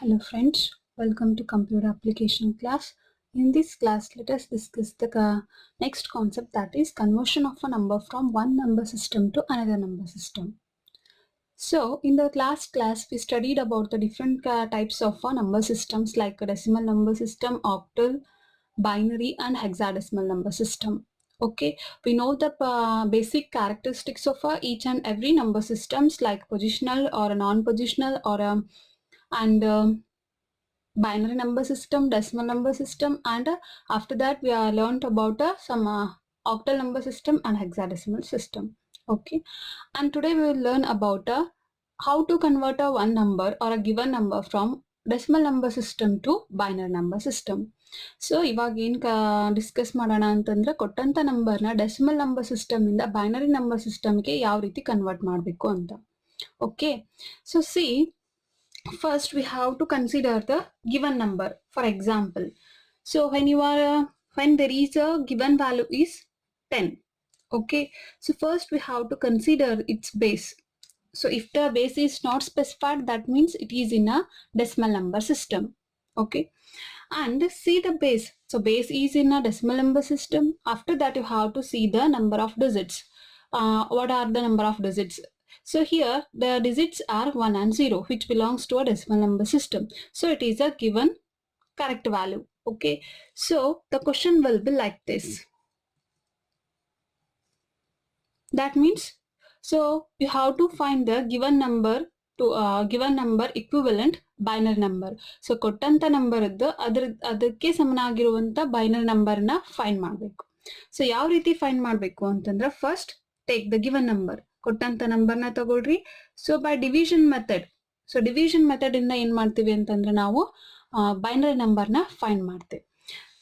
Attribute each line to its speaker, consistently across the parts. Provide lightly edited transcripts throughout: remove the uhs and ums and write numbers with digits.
Speaker 1: Hello friends, welcome to computer application class. In this class, let us discuss the next concept, that is conversion of a number from one number system to another number system. So in the last class, we studied about the different types of number systems like a decimal number system, octal, binary and hexadecimal number system. Okay, we know the basic characteristics of each and every number systems like positional or a non-positional or binary number system, decimal number system, and after that we are learned about some octal number system and hexadecimal system. Okay, and today we will learn about how to convert a one number or a given number from decimal number system to binary number system. So ಇವಾಗ ಏನು discuss ಮಾಡೋಣ ಅಂತಂದ್ರೆ ಕೊಟ್ಟಂತ ನಂಬರ್ನ decimal number system ಇಂದ binary number ಸಿಸ್ಟಮ್ಗೆ ಯಾವ ರೀತಿ ಕನ್ವರ್ಟ್ ಮಾಡಬೇಕು ಅಂತ. Okay, so C first we have to consider the given number. For example, so when there is a given value is 10. Okay, so first we have to consider its base. So if the base is not specified, that means it is in a decimal number system. Okay, and see the base. So base is in a decimal number system. After that you have to see the number of digits. What are the number of digits? So here the digits are 1 and 0, which belongs to a decimal number system. So it is a given correct value. Okay, so the question will be like this. That means, so you have to find the given number to given number equivalent binary number. So ಕೊಟ್ಟಂತ number ಇದ್ದು ಅದಕ್ಕೆ ಸಮನಾಗಿರುವಂತ binary number ನ find ಮಾಡಬೇಕು. So ಯಾವ ರೀತಿ find ಮಾಡಬೇಕು ಅಂತಂದ್ರೆ, first take the given number, ಕೊಟ್ಟಂತ ನಂಬರ್ ನ ತಗೊಳ್ರಿ. So by division method, so division method ಇಂದ ಏನ್ ಮಾಡ್ತೀವಿ ಅಂತಂದ್ರೆ ನಾವು ಬೈನರಿ ನಂಬರ್ ನ ಫೈಂಡ್ ಮಾಡ್ತೀವಿ.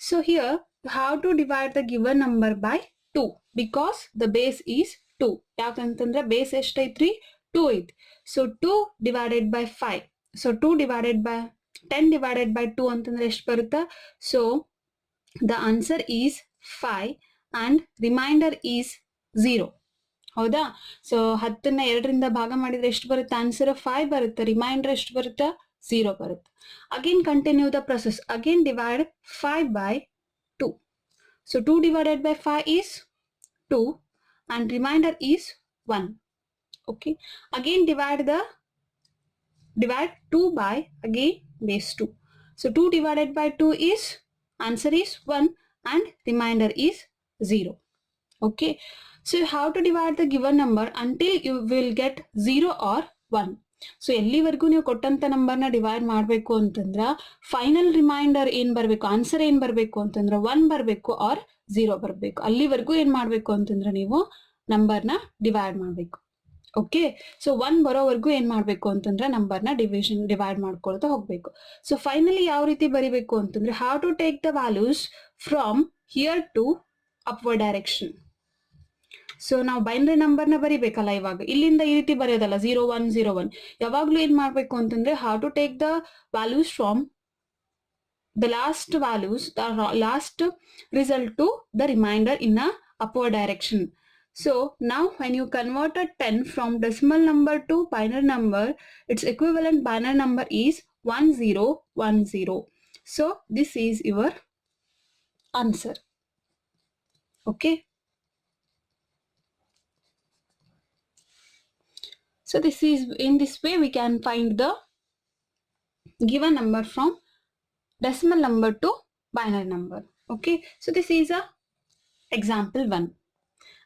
Speaker 1: So here you have to divide the given number by 2 because the base is 2. ಯಾಕಂತಂದ್ರೆ ಬೇಸ್ ಎಷ್ಟೈತ್ರಿ? 2 ಐತಿ. So 2 divided by 5. So 2 divided by 10 divided by 2 ಅಂತಂದ್ರೆ ಎಷ್ಟು ಬರುತ್ತಾ? So the answer is 5 and remainder is 0. ಹೌದಾ? So 10ನ್ನ 2ರಿಂದ ಭಾಗ ಮಾಡಿದ್ರೆ ಎಷ್ಟು ಬರುತ್ತೆ? ಆನ್ಸರ್ 5 ಬರುತ್ತೆ. ರಿಮೈಂಡರ್ ಎಷ್ಟು ಬರುತ್ತೆ? 0 ಬರುತ್ತೆ. Again continue the process. Again divide 5 by 2. So 2 divided by 5 is 2 and remainder is 1. Okay, again divide 2 by again base 2. So 2 divided by 2 is, answer is 1 and remainder is 0. Okay, so you have to divide the given number until you will get 0 or 1. So ಎಲ್ಲಿವರೆಗೂ ನೀವು ಕೊಟ್ಟಂತ ನಂಬರ್ನ divide ಮಾಡಬೇಕು ಅಂತಂದ್ರ final reminder ಏನ್ ಬರಬೇಕು, answer ಏನ್ ಬರಬೇಕು ಅಂತಂದ್ರ 1 ಬರಬೇಕು ಆರ್ 0 ಬರಬೇಕು. ಅಲ್ಲಿವರೆಗೂ ಏನ್ ಮಾಡ್ಬೇಕು ಅಂತಂದ್ರೆ ನೀವು ನಂಬರ್ನ ಡಿವೈಡ್ ಮಾಡಬೇಕು. ಓಕೆ, ಸೊ 1 ಬರೋವರೆಗೂ ಏನ್ ಮಾಡ್ಬೇಕು ಅಂತಂದ್ರೆ ನಂಬರ್ನ ಡಿವೈಡ್ ಮಾಡ್ಕೊಳ್ತಾ ಹೋಗ್ಬೇಕು. ಸೊ ಫೈನಲಿ ಯಾವ ರೀತಿ ಬರಿಬೇಕು ಅಂತಂದ್ರೆ, how to take the values from here to upward direction. So ನಾವು ಬೈನರಿ ನಂಬರ್ನ ಬರಿಬೇಕಲ್ಲ, ಇವಾಗ ಇಲ್ಲಿಂದ ಈ ರೀತಿ ಬರೆಯೋದಲ್ಲ 0 1 0 1. ಯಾವಾಗ್ಲೂ ಏನ್ ಮಾಡ್ಬೇಕು ಅಂತಂದ್ರೆ, how to take the values from the last values, the last result to the remainder in a upward direction. So now when you converted 10 from decimal number to binary number, its equivalent binary number is 1010. So this is your answer. Okay, so this is, in this way we can find the given number from decimal number to binary number. Okay, so this is a example 1,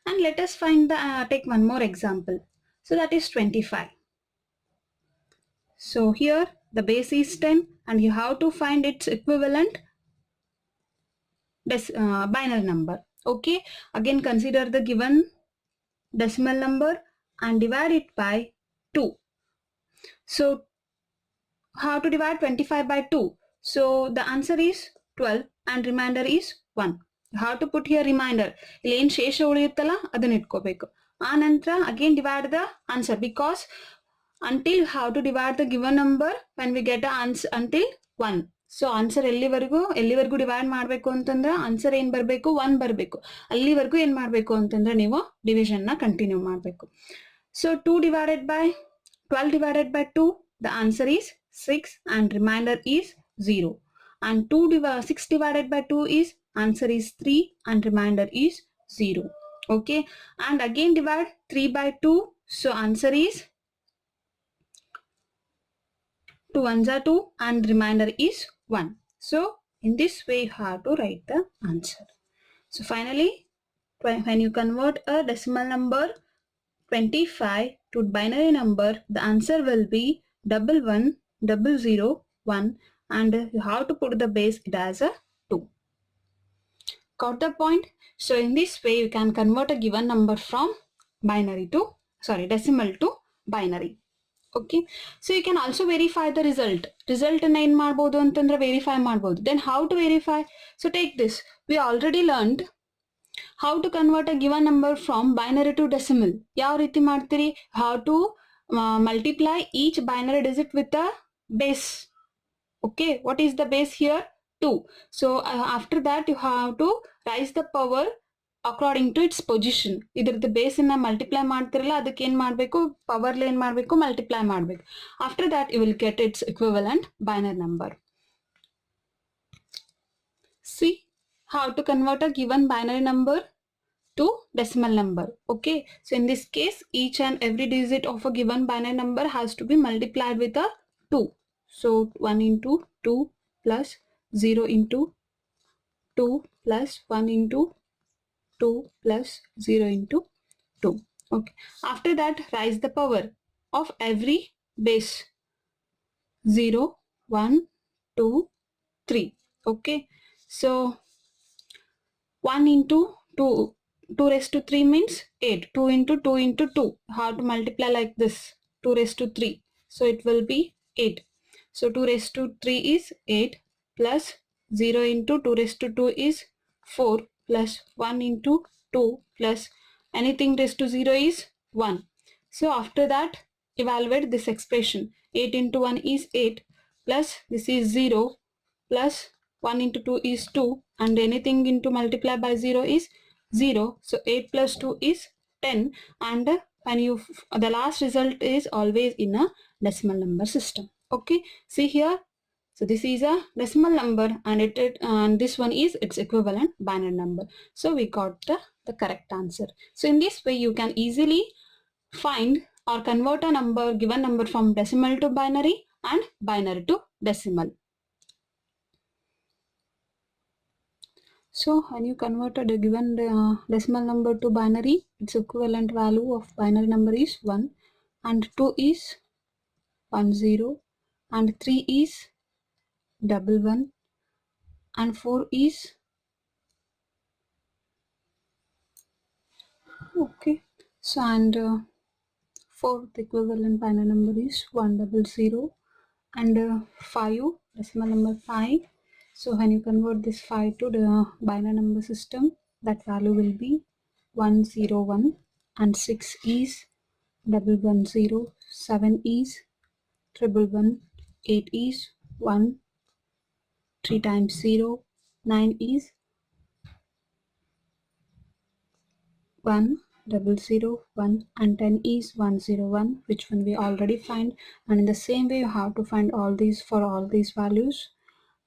Speaker 1: and let us find the take one more example. So that is 25. So here the base is 10 and you have to find its equivalent binary number. Okay, again consider the given decimal number and divide it by 2. So how to divide 25 by 2? So the answer is 12 and remainder is 1. You have to put here remainder. ಇಲ್ಲಿ ಏನ್ ಶೇಷ ಉಳಿಯುತ್ತಲ್ಲ ಅದನ್ನ ಇಟ್ಕೋಬೇಕು. ಆ ನಂತರ again divide the answer, because until you have to divide the given number when we get a answer until 1. So answer ಎಲ್ಲಿವರೆಗೂ divide ಮಾಡಬೇಕು ಅಂತಂದ್ರೆ ಆನ್ಸರ್ ಏನ್ ಬರಬೇಕು? 1 ಬರಬೇಕು. ಅಲ್ಲಿವರೆಗೂ ಏನ್ ಮಾಡಬೇಕು ಅಂತಂದ್ರೆ ನೀವು ಡಿವಿಷನ್ ನ ಕಂಟಿನ್ಯೂ ಮಾಡಬೇಕು. So 2 divided by 12 divided by 2, the answer is 6 and remainder is 0. And 6 divided by 2 is answer is 3 and remainder is 0. Okay, and again divide 3 by 2, so answer is 2 ones are 2 and remainder is 1. So in this way you have to write the answer. So finally, when you convert a decimal number 25 to binary number, the answer will be 110001, and you have to put the base it as a 2. Got the point? So in this way you can convert a given number from decimal to binary. Okay, so you can also verify the result. Result na ಏನು ಮಾಡ್ಬೋದು ಅಂತಂದ್ರೆ verify ಮಾಡ್ಬೋದು. Then how to verify? So take this. We already learned how to convert a given number from binary to decimal. ಯಾವ ರೀತಿ ಮಾಡ್ತೀರಿ? How to multiply each binary digit with a base. Okay, what is the base here? 2. So after that you have to raise the power according to its position. ಇದ್ರದ್ದು base ಅನ್ನ multiply ಮಾಡ್ತಿರಲ್ಲ, ಅದಕ್ಕೆ ಏನ್ ಮಾಡಬೇಕು, power ಏನ್ ಮಾಡಬೇಕು, multiply ಮಾಡಬೇಕು. After that you will get its equivalent binary number. See how to convert a given binary number to decimal number. Okay, so in this case each and every digit of a given binary number has to be multiplied with a 2. So 1 into 2 plus 0 into 2 plus 1 into 2 plus 0 into 2. Okay, after that raise the power of every base 0, 1, 2, 3. Okay, so 1 into 2 raised to 3 means 8. 2 into 2 into 2, how to multiply like this, 2 raised to 3, so it will be 8. So 2 raised to 3 is 8 plus 0 into 2 raised to 2 is 4 plus 1 into 2 plus anything raised to 0 is 1. So after that evaluate this expression. 8 into 1 is 8 plus this is 0 plus 1 into 2 is 2 and anything into multiply by 0 is 0. So 8 plus 2 is 10, and when you the last result is always in a decimal number system. Okay, see here. So this is a decimal number and this one is its equivalent binary number. So we got the correct answer. So in this way you can easily find or convert a given number from decimal to binary and binary to decimal. So when you converted a given decimal number to binary, its equivalent value of binary number is 1 and 2 is 10 and 3 is 11 and 4 is okay. So and fourth equivalent binary number is 100 and 5 decimal number 5. So when you convert this 5 to the binary number system, that value will be 101 and 6 is 110, 7 is 111, 8 is 1, 3 times 0, 9 is 10001 and 10 is 101, which one we already find, and in the same way you have to find all these for all these values.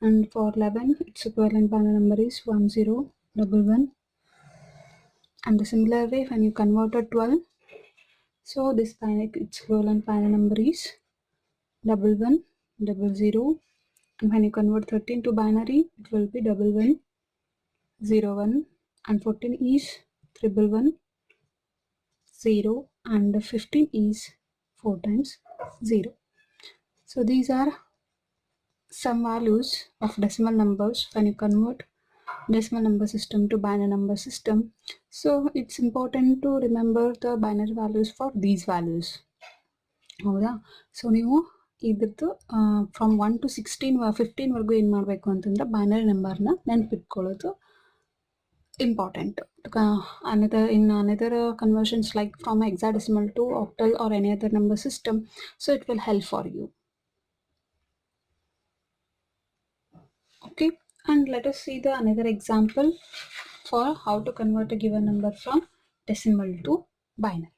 Speaker 1: And for 11 its equivalent binary number is 1011, and the similar way when you converted 12, so this its equivalent binary number is 1100, and when you convert 13 to binary it will be 1101 and 14 is 1110 and 15 is 4 times 0. So these are some values of decimal numbers when you convert decimal number system to binary number system. So it's important to remember the binary values for these values. ಹೌದಾ? So ನೀವು ಇದ್ರದ್ದು from 1 to 15ವರೆಗೂ ಏನು ಮಾಡಬೇಕು ಅಂತಂದ್ರೆ binary ನಂಬರ್ನ ನೆನಪಿಟ್ಕೊಳ್ಳೋದು important. Another conversions like from hexadecimal to octal or any other number system, so it will help for you. Okay, and let us see the another example for how to convert a given number from decimal to binary.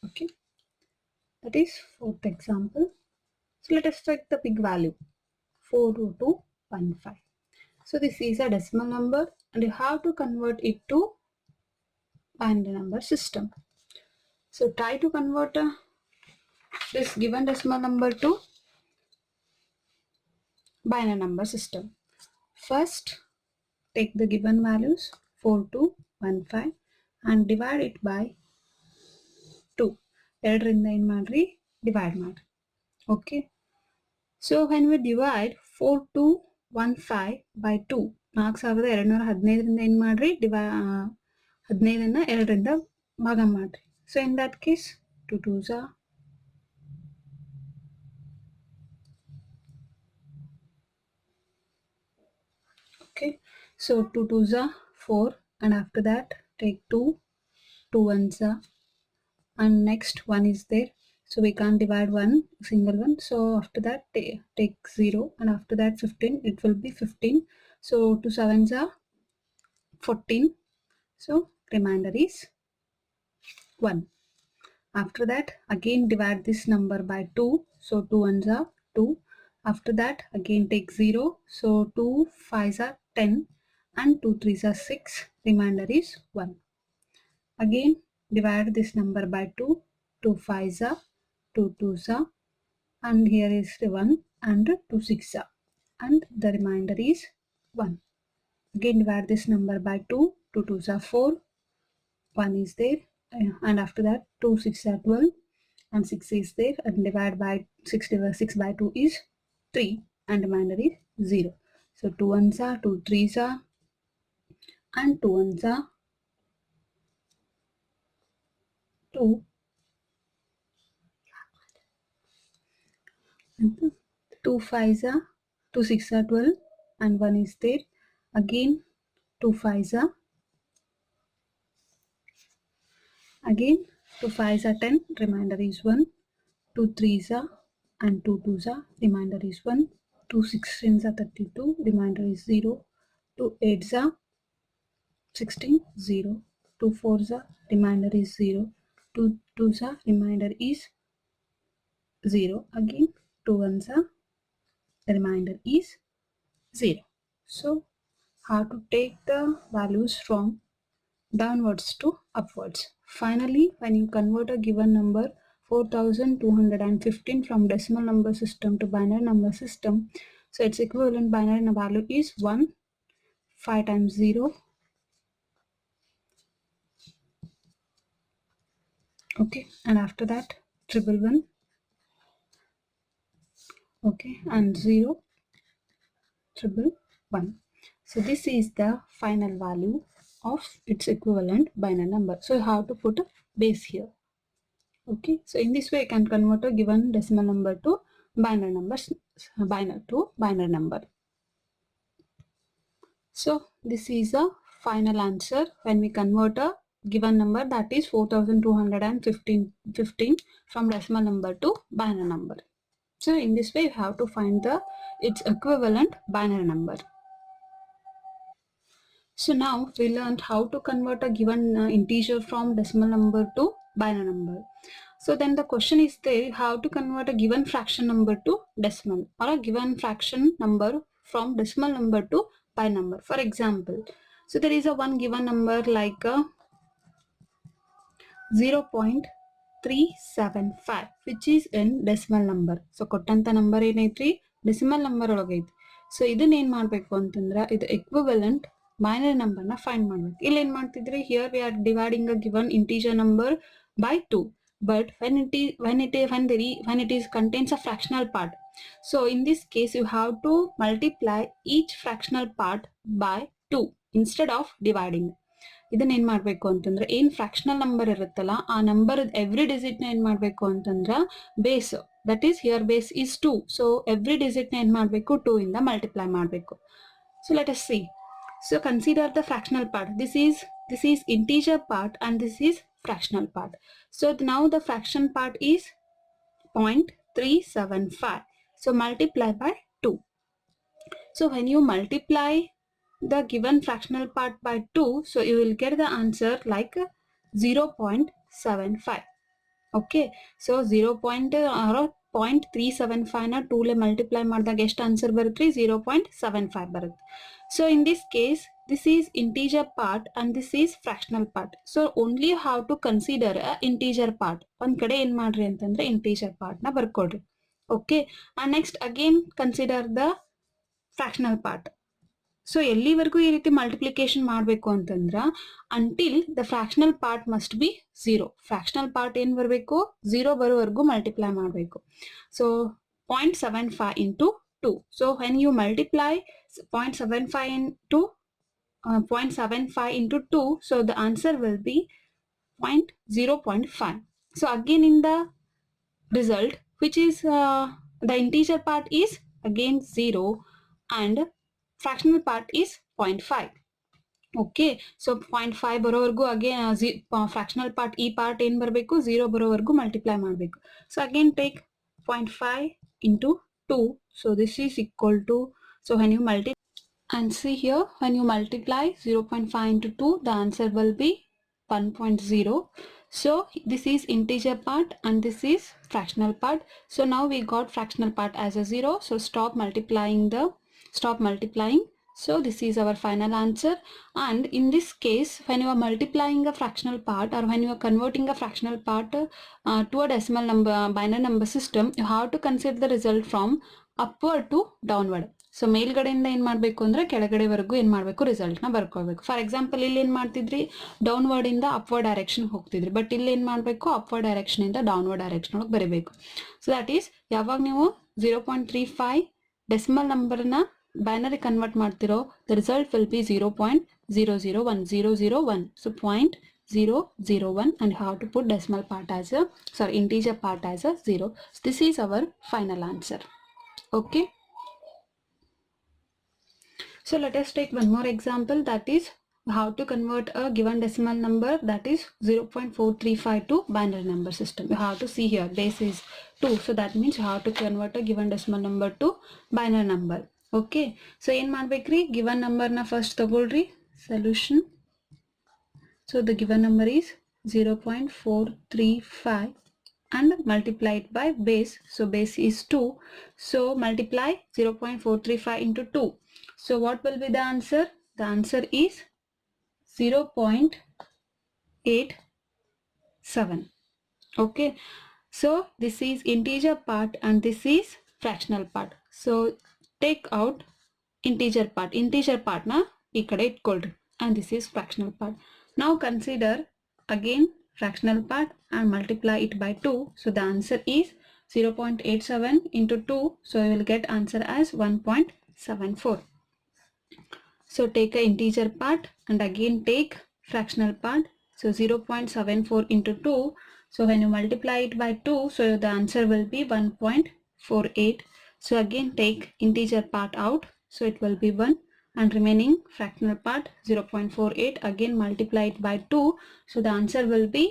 Speaker 1: Okay, that is fourth example. So let us take the big value 42215. So this is a decimal number and you have to convert it to binary number system. So try to convert this given decimal number to binary number system. First, take the given values 4215 and divide it by 2. ಎರಡರಿಂದ ಏನು ಮಾಡ್ರಿ divide ಮಾಡ್ರಿ. Okay. So when we divide 4215 by 2, 4215ರಿಂದ ಏನು ಮಾಡ್ರಿ 15ನ್ನ 2ರಿಂದ ಭಾಗ ಮಾಡ್ರಿ. So in that case 2 2s are okay. So 2 2s are 4 and after that take 2 1s are and next 1 is there, so we can't divide one single one, so after that take 0 and after that 15, it will be 15. So 2 7s are 14, so remainder is 1. After that again divide this number by 2, so 2 1s are 2. After that again take 0, so 2 5s are 10 and 2 3s are 6, remainder is 1. Again divide this number by 2, 2 5s are 2 2s are and here is the 1 and 2 6 are and the remainder is 1. Again divide this number by 2, 2 2s are 4, 1 is there and after that 2 6 are 12 and 6 is there and divide by 6 by 2 is 3 and remainder is 0. So 2 1s are 2 3s are and 2 1s are 2 and 2 5s are 2 6 are 12 and 1 is there. Again 2 5s are again 2 5s are 10, remainder is 1. 2 3s are and 2 2s are, remainder is 1. 2 16s are 32, remainder is 0. 2 8s are 16, 0. 2 4s are, remainder is 0. 2 2s are, remainder is 0. Again 2 1s are, remainder is 0. So how to take the values from downwards to upwards. Finally, when you convert a given number 4215 from decimal number system to binary number system, so its equivalent binary value is 1, 5 times 0, okay, and after that 111, okay, and 0, 111. So this is the final value of its equivalent binary number. So you have to put a base here. Okay, so in this way you can convert a given decimal number to binary numbers, binary number. So this is a final answer when we convert a given number, that is 4215 from decimal number to binary number. So in this way you have to find its equivalent binary number. So now we learned how to convert a given integer from decimal number to binary number. So then the question is there, how to convert a given fraction number to decimal or a given fraction number from decimal number to binary number. For example, so there is a one given number like 0.375 which is in decimal number. So ಕೊಟ್ಟಂತ number ಏನೈತ್ರಿ decimal number ಒಳಗೈತಿ. So ಇದನ್ನ ಏನ್ ಮಾಡ್ಬೇಕು ಅಂತಂದ್ರ ಇದು equivalent binary number na find ಮಾಡ್ಬೇಕು. ಇಲ್ಲಿ ಏನ್ ಮಾಡ್ತಿದ್ರಿ, here we are dividing a given integer number by 2, but when it is contains a fractional part, so in this case you have to multiply each fractional part by 2 instead of dividing. ಇದನ್ನ ಏನ್ ಮಾಡ್ಬೇಕು ಅಂತಂದ್ರೆ ಏನ್ fractional number ಇರುತ್ತಲ್ಲ ಆ number every digit ನ ಏನ್ ಮಾಡ್ಬೇಕು ಅಂತಂದ್ರ base, that is here base is 2, so every digit ನ ಏನ್ ಮಾಡ್ಬೇಕು 2 ಇಂದ ಮಲ್ಟಿಪ್ಲೈ ಮಾಡ್ಬೇಕು. So let us see. So consider the fractional part. This is integer part and this is fractional part. So now the fraction part is 0.375. So multiply by 2. So when you multiply the given fractional part by 2, so you will get the answer like 0.75. Okay, so 0. 0.375 ನ 2 multiply ಮಾಡಿದಾಗ ಎಷ್ಟು answer ಬರುತ್ತೆ? 0.75 ಬರುತ್ತೆ. So in this case this is integer part and this is fractional part. So only you have to consider a integer part. ಒಂದ್ ಕಡೆ ಏನ್ ಮಾಡ್ರಿ ಅಂತಂದ್ರೆ integer part ನ ಬರ್ಕೊಡ್ರಿ. Okay, and next again consider the fractional part. So ಎಲ್ಲಿವರೆಗೂ ಈ ರೀತಿ multiplication ಮಾಡಬೇಕು ಅಂತಂದ್ರ until the fractional part must be 0. Fractional part ಏನ್ ಬರಬೇಕು? 0 ಬರೋವರೆಗೂ ಮಲ್ಟಿಪ್ಲೈ ಮಾಡಬೇಕು. So 0.75 into 2. So when you multiply 0.75 into 0.75 into 2, so the answer will be 0.5. So again in the result, which is the integer part is again 0 and fractional part is 0.5. Okay, so 0.5 ಬರೋವರೆಗೂ again fractional part ಈ part ಏನ್ ಬರಬೇಕು? 0 ಬರೋವರೆಗೂ multiply ಮಾಡಬೇಕು. So again take 0.5 into 2. So this is equal to, so when you multiply and see here, when you multiply 0.5 into 2, the answer will be 1.0. So this is integer part and this is fractional part. So now we got fractional part as a 0. So stop multiplying. So this is our final answer. And in this case, when you are multiplying a fractional part or when you are converting a fractional part to a decimal number, binary number system, you have to consider the result from upward to downward. So ಮೇಲ್ಗಡೆಯಿಂದ ಏನು ಮಾಡಬೇಕು ಅಂದರೆ ಕೆಳಗಡೆವರೆಗೂ ಏನು ಮಾಡಬೇಕು? ರಿಸಲ್ಟ್ನ ಬರ್ಕೊಳ್ಬೇಕು. For example ಇಲ್ಲಿ ಏನು ಮಾಡ್ತಿದ್ರಿ? ಡೌನ್ವರ್ಡಿಂದ upward direction ಹೋಗ್ತಿದ್ರಿ. But ಇಲ್ಲಿ ಏನು ಮಾಡಬೇಕು? ಅಪ್ವರ್ಡ್ ಡೈರೆಕ್ಷನಿಂದ ಡೌನ್ವರ್ಡ್ ಡೈರೆಕ್ಷನ್ ಒಳಗೆ ಬರೀಬೇಕು. ಸೊ ದ್ಯಾಟ್ ಈಸ್ ಯಾವಾಗ ನೀವು 0.35 ಡೆಸಿಮಲ್ ನಂಬರ್ನ ಬೈನರಿ ಕನ್ವರ್ಟ್ ಮಾಡ್ತಿರೋ, the result will be 0.001. So 0.001 and you have to put decimal part as a, sorry, integer part as a 0. So this is our final answer. Okay. So let us take one more example, that is how to convert a given decimal number, that is 0.435 to binary number system. You have to see here base is 2, so that means you have to convert a given decimal number to binary number. Okay, so ಏನ್ ಮಾಡ್ಬೇಕ್ರಿ? given number na first ತಗೊಳ್ರಿ, solution. So the given number is 0.435 and multiply it by base. So base is 2. So multiply 0.435 into 2. So what will be the answer? The answer is 0.87. Okay. So this is integer part and this is fractional part. So take out integer part. Integer part na ikkade itkolri and this is fractional part. Now consider again fractional part and multiply it by 2. So the answer is 0.87 into 2. So you will get answer as 1.74. So take a integer part and again take fractional part. So 0.74 into 2. So when you multiply it by 2, so the answer will be 1.48. So again take integer part out. So it will be 1 and remaining fractional part 0.48. Again multiply it by 2. So the answer will be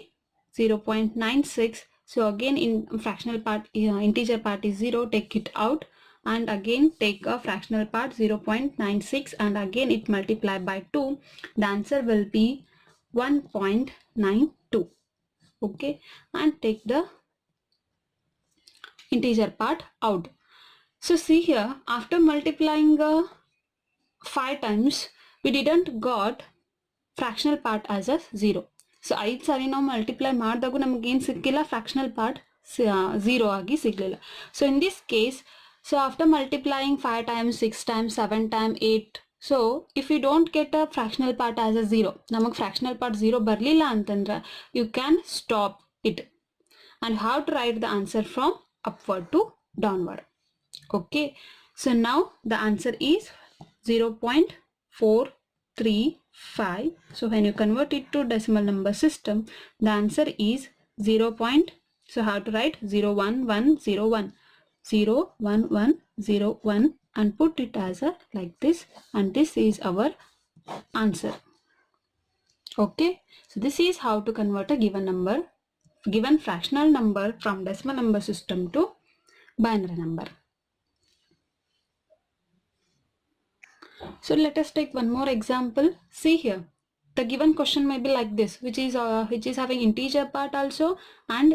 Speaker 1: 0.96. So again in fractional part, integer part is 0, take it out. And again take a fractional part 0.96 and again it multiply by 2. The answer will be 1.92. Okay, and take the integer part out. So see here, after multiplying 5 times we didn't got fractional part as a 0. So 5 ಸಾರಿ ನಾವು multiply ಮಾಡಿದಾಗೂ ನಮಗೇನು ಸಿಕ್ಕಿಲ್ಲ? Fractional part 0 ಆಗಿ ಸಿಗಲಿಲ್ಲ. So in this case, so after multiplying 5 times, 6 times, 7 times, 8, so if you don't get a fractional part as a 0, namak fractional part 0 barlilla antandra, you can stop it and how to write the answer from upward to downward. Okay, so now the answer is 0.435. So when you convert it to decimal number system, the answer is 0. So how to write? 01101. 01101 and put it as a like this, and this is our answer. Okay, so this is how to convert a given fractional number from decimal number system to binary number. So let us take one more example. See here, the given question may be like this, which is having integer part also and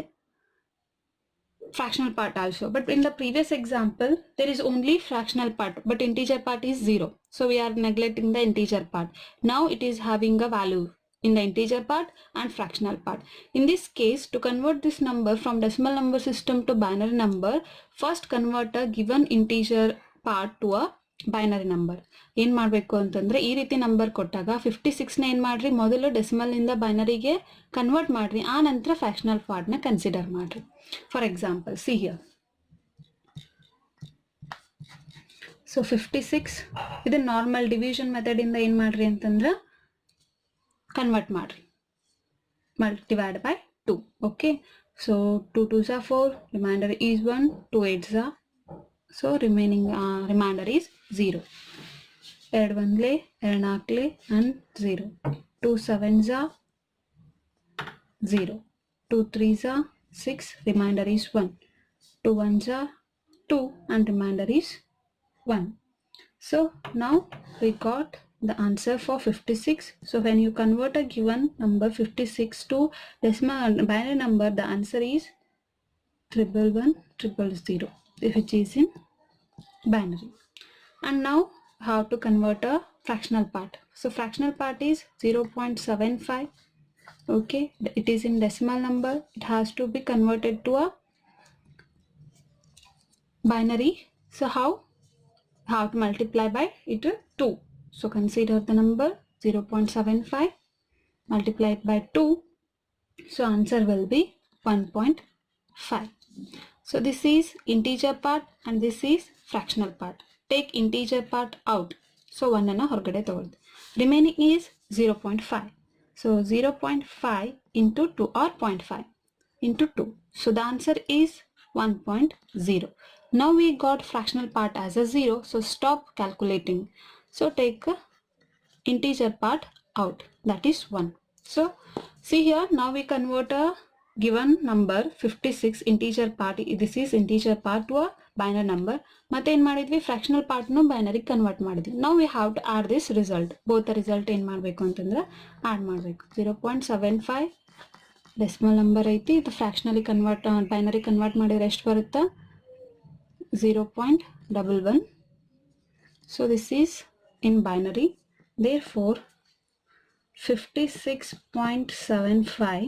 Speaker 1: fractional part also, but in the previous example there is only fractional part but integer part is 0, so we are neglecting the integer part. Now it is having a value in the integer part and fractional part. In this case, to convert this number from decimal number system to binary number, first convert a given integer part to a binary number. ಏನು ಮಾಡಬೇಕು ಅಂತಂದರೆ ಈ ರೀತಿ number ಕೊಟ್ಟಾಗ 56ನ ಏನು ಮಾಡಿರಿ, ಮೊದಲು ಡೆಸಿಮಲ್ನಿಂದ ಬೈನರಿಗೆ convert ಮಾಡಿರಿ, ಆ ನಂತರ ಫ್ರ್ಯಾಕ್ಷನಲ್ ಪಾರ್ಟ್ನ ಕನ್ಸಿಡರ್ ಮಾಡಿರಿ. For example see here, so 56 ಇದು ನಾರ್ಮಲ್ ಡಿವಿಷನ್ ಮೆಥಡಿಂದ ಏನು ಮಾಡಿರಿ ಅಂತಂದ್ರೆ ಕನ್ವರ್ಟ್ ಮಾಡಿರಿ, divide by 2. Okay, so 2 2s are 4, remainder is 1, 2 8s are, so remaining remainder is 0. 2 1 2 4 and 0. 2 7s are 0. 2 3s are 6, remainder is 1. 2 1s are 2 and remainder is 1. So now we got the answer for 56. So when you convert a given number 56 to decimal binary number, the answer is 111 000, which is in binary. And now how to convert a fractional part. So fractional part is 0.75. okay, it is in decimal number, it has to be converted to a binary. So how to multiply by it 2. So consider the number 0.75 multiplied by 2, so answer will be 1.5. So this is integer part and this is fractional part. Take integer part out, so 1 ಅನ್ನು ಹೊರಗಡೆ ತಗೊಳ್ಳಿ, remaining is 0.5. so 0.5 into 2 or 0.5 into 2, so the answer is 1.0. Now we got fractional part as a 0, so stop calculating. So take integer part out, that is 1. So see here, now we convert a given number 56 integer part, this is integer part to a binary number. ಮತ್ತೆ ಏನು ಮಾಡಿದ್ವಿ, fractional ಪಾರ್ಟ್ನು binary convert ಮಾಡಿದ್ವಿ. ನಾವು we have to add this result, both result ಏನು ಮಾಡಬೇಕು ಅಂತಂದ್ರೆ add ಮಾಡಬೇಕು. 0.75 decimal number ಐತಿ, ಇದು ಫ್ರ್ಯಾಕ್ಷನಲಿ ಕನ್ವರ್ಟ್ ಬೈನರಿ ಕನ್ವರ್ಟ್ ಮಾಡಿದ್ರೆ ಎಷ್ಟು ಬರುತ್ತಾ, 0.11. So this is in binary, therefore 56.75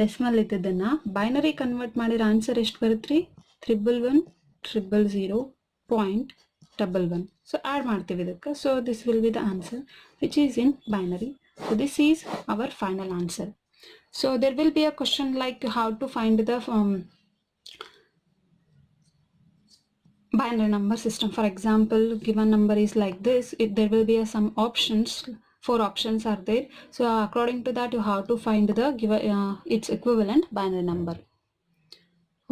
Speaker 1: decimal ಇದ್ದದನ್ನು ಬೈನರಿ ಕನ್ವರ್ಟ್ ಮಾಡಿರೋ ಆನ್ಸರ್ ಎಷ್ಟು ಬರುತ್ತೆ ರೀ, 111,000.11. ಸೊ ಆ್ಯಡ್ ಮಾಡ್ತೀವಿ ಇದಕ್ಕೆ, so this will be the answer which is in binary. So this is our final answer. So there will be a question like how to find the binary number system. For example, given number is like this, there will be some options, 4 options are there, so according to that you have to find the given its equivalent binary number.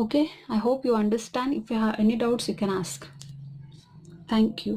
Speaker 1: Okay, I hope you understand. If you have any doubts you can ask. Thank you.